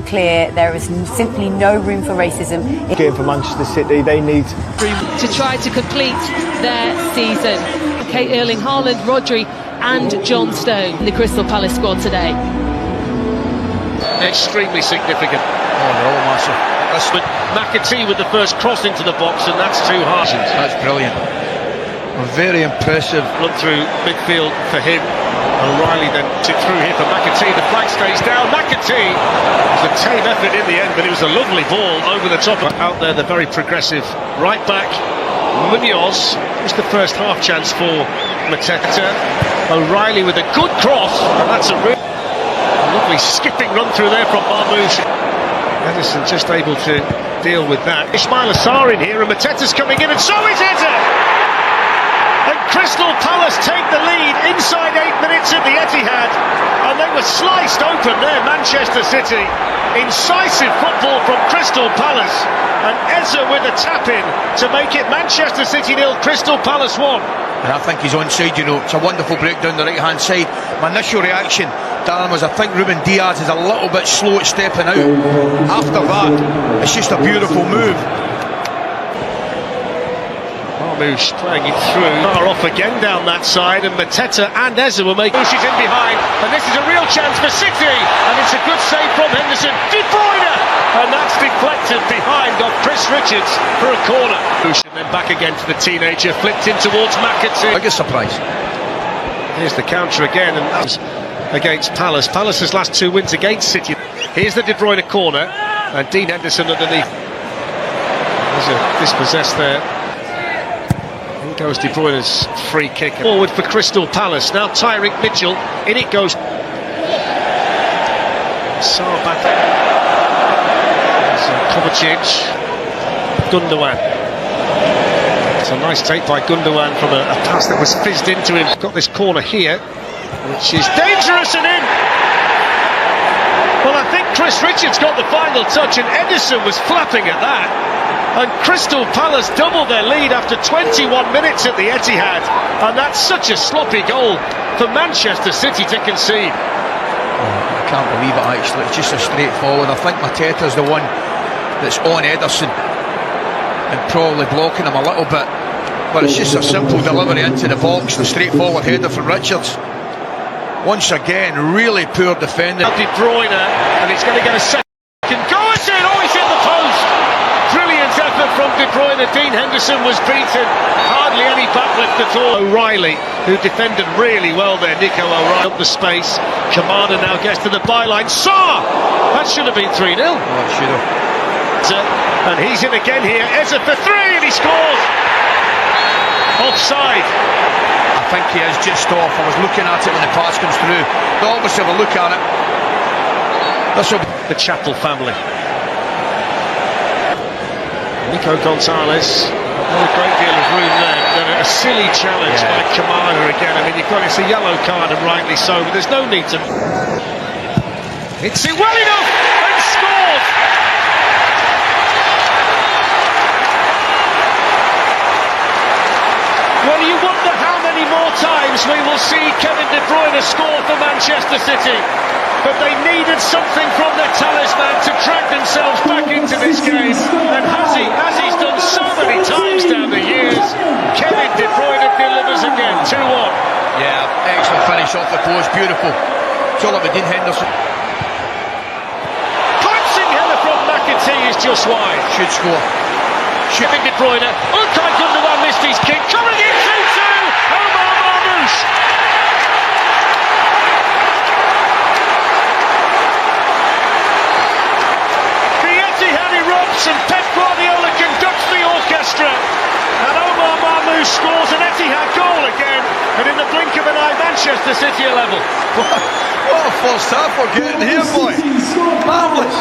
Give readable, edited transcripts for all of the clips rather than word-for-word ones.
Clear, there is simply no room for racism. Game for Manchester City, they need to try to complete their season. Kate Erling Haaland, Rodri and John Stone, the Crystal Palace squad today. Extremely significant. Oh, no, massive. That's mancity with the first cross into the box, and that's too hard. That's brilliant. Very impressive. Run through midfield for him. O'Reilly then took through here for mancity. The flag stays down. Mancity was a tame effort in the end, but it was a lovely ball over the top. Out there, the very progressive right back Munoz. Just the first half chance for Mateta. O'Reilly with a good cross, and that's a lovely skipping run through there from Marmoush. Edison just able to deal with that. Ismail Assar in here, and Mateta's coming in, and so is Etta! And Crystal Palace take the lead inside 8 minutes at the Etihad, and they were sliced open there, Manchester City. Incisive football from Crystal Palace, and Eza with a tap-in to make it Manchester City 0, Crystal Palace 1. And I think he's onside, you know. It's a wonderful break down the right-hand side. My initial reaction, Darren, was I think Ruben Diaz is a little bit slow at stepping out. After that, it's just a beautiful move. Marmoush playing it through. Far off again down that side, and Mateta and Eza will make. Marmoush is in behind, and this is a real chance for City, and it's a good save from Henderson. De Bruyne, and that's deflected behind off Chris Richards for a corner. And then back again to the teenager, flipped in towards mancity. Biggest surprise. Here's the counter again, and that's against Palace. Palace's last 2 wins against City. Here's the De Bruyne corner, and Dean Henderson underneath. There's a dispossessed there. Here goes De Bruyne's free kick. Forward for Crystal Palace. Now Tyrick Mitchell. In it goes. Sarr back. Kovacic. Gundogan. It's a nice take by Gundogan from a pass that was fizzed into him. Got this corner here, which is dangerous and in. Well, I think Chris Richards got the final touch, and Edison was flapping at that. And Crystal Palace doubled their lead after 21 minutes at the Etihad, and that's such a sloppy goal for Manchester City to concede. I can't believe it, actually. It's just a straightforward. I think Mateta's the one that's on Ederson and probably blocking him a little bit, but it's just a simple delivery into the box, the straightforward header from Richards. Once again, really poor defending. De Bruyne, and he's going to get a second go. It's in! Oh, he's in the post! Brilliant effort from De Bruyne. Dean Henderson was beaten, hardly any backlift at all. O'Reilly, who defended really well there. Nico O'Reilly up the space. Kamada now gets to the byline. Sarr! That should have been 3-0. Oh, it should have. And he's in again here. Eza for 3, and he scores! Offside. I think he is just off. I was looking at it when the pass comes through. They'll always have a look at it. This will be the Chapel family. Nico Gonzalez, not a great deal of room there. Then a silly challenge by Kamada again. I mean, you've got it's a yellow card, and rightly so, but there's no need to. Hits it well enough and scores! Well, you wonder how many more times we will see Kevin De Bruyne score for Manchester City. But they needed something from their talisman to drag themselves back into this game. And as he's done so many times down the years, Kevin De Bruyne delivers again, 2-1. Yeah, excellent finish off the post, beautiful. It's all up with Dean Henderson. Glancing header from mancity is just wide. Should score. Kevin De Bruyne, Ilkay Gundogan missed his kick, coming in 2-2, Omar Marmoush. The Etihad erupts and Pep Guardiola conducts the orchestra, and Omar Marmoush scores an Etihad goal again, and in the blink of an eye, Manchester City are level. What a first half we're getting here, boy. Marvellous.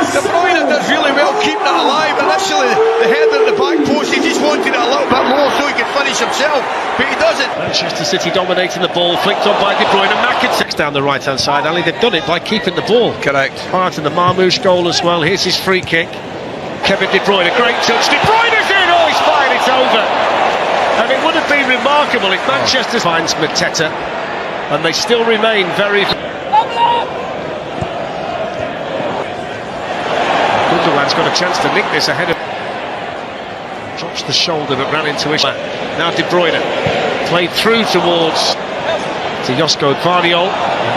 De Bruyne does really well keeping it alive. Initially, the header in the back post, he just wanted it a little bit lower so he could finish himself, but he doesn't. Manchester City dominating the ball, flicked on by De Bruyne, and mancity down the right-hand side. Ali, they've done it by keeping the ball. Correct. Part of the Marmoush goal as well. Here's his free kick. Kevin De Bruyne, great touch. De Bruyne's in! Oh, he's fired, it's over. And it would have been remarkable if Manchester finds Mateta, and they still remain very... got a chance to nick this ahead of... Drops the shoulder but ran into it. Now De Bruyne played through towards to Josko Gvardiol.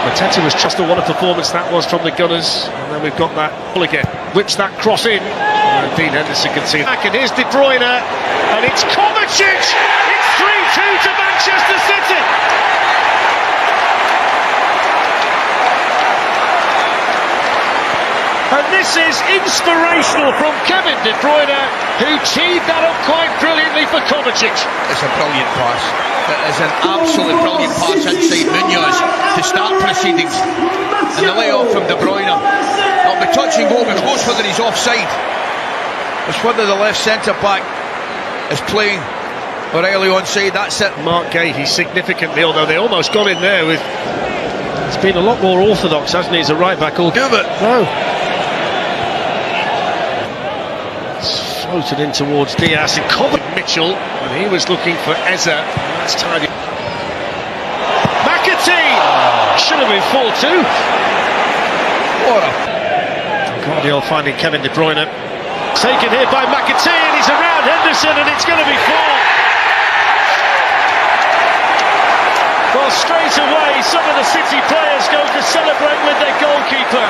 Mateta was just what a performance that was from the Gunners. And then we've got that ball again. Whips that cross in. And Dean Henderson can see back, and here's De Bruyne, and it's Kovacic. It's 3-2 to Manchester City. And this is inspirational from Kevin De Bruyne, who teed that up quite brilliantly for Kovacic. It's a brilliant pass. It is an absolutely brilliant pass inside Munoz to start proceedings. And the layoff from De Bruyne. It'll be touch and go, but it goes whether he's offside. It's whether the left centre-back is playing O'Reilly onside, that's it. Mark Gahey significantly, although they almost got in there with... It's been a lot more orthodox, hasn't he, as a right-back? All do it. No. Floated in towards Diaz, and covered Mitchell, and he was looking for Eze. That's tidy. McAtee! Should have been 4-2. What a... Gvardiol finding Kevin De Bruyne. Taken here by McAtee, and he's around Henderson, and it's going to be 4. Well, straight away, some of the City players go to celebrate with their goalkeeper.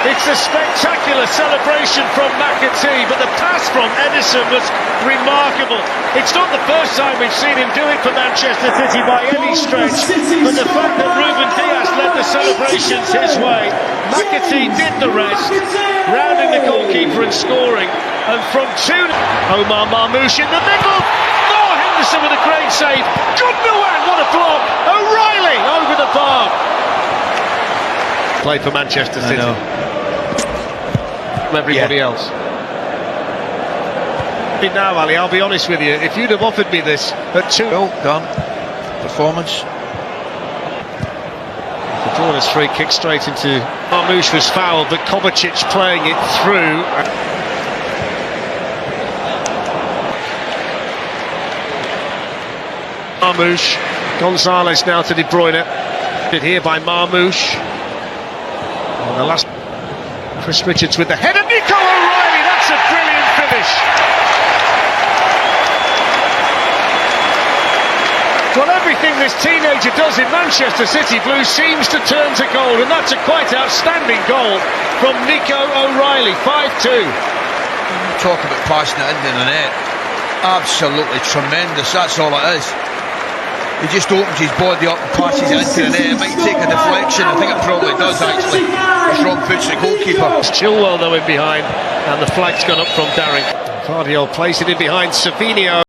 It's a spectacular celebration from McAtee, but the pass from Edison was remarkable. It's not the first time we've seen him do it for Manchester City by any stretch, but the fact that Ruben Diaz led the celebrations his way, McAtee did the rest, rounding the goalkeeper and scoring. And from 2, Omar Marmoush in the middle. Oh, Henderson with a great save. Gundogan, what a block. O'Reilly over the bar. Play for Manchester City. Everybody else. Now, Ali, I'll be honest with you, if you'd have offered me this at 2... Well done. Performance. The Bruyne's free kick straight into... Marmoush was fouled, but Kovacic playing it through. Marmoush. Gonzalez now to De Bruyne. Hit here by Marmoush. And the last... Chris Richards with the header. Nico O'Reilly, that's a brilliant finish. Well, everything this teenager does in Manchester City Blue seems to turn to goal, and that's a quite outstanding goal from Nico O'Reilly. 5-2. Talk about passing it into the net. Absolutely tremendous, that's all it is. He just opens his body up and passes it into the net. It might take a deflection, I think it probably does actually. It's wrong foots the goalkeeper. Chilwell though in behind, and the flag's gone up from Darren. Gvardiol plays it in behind Savinho.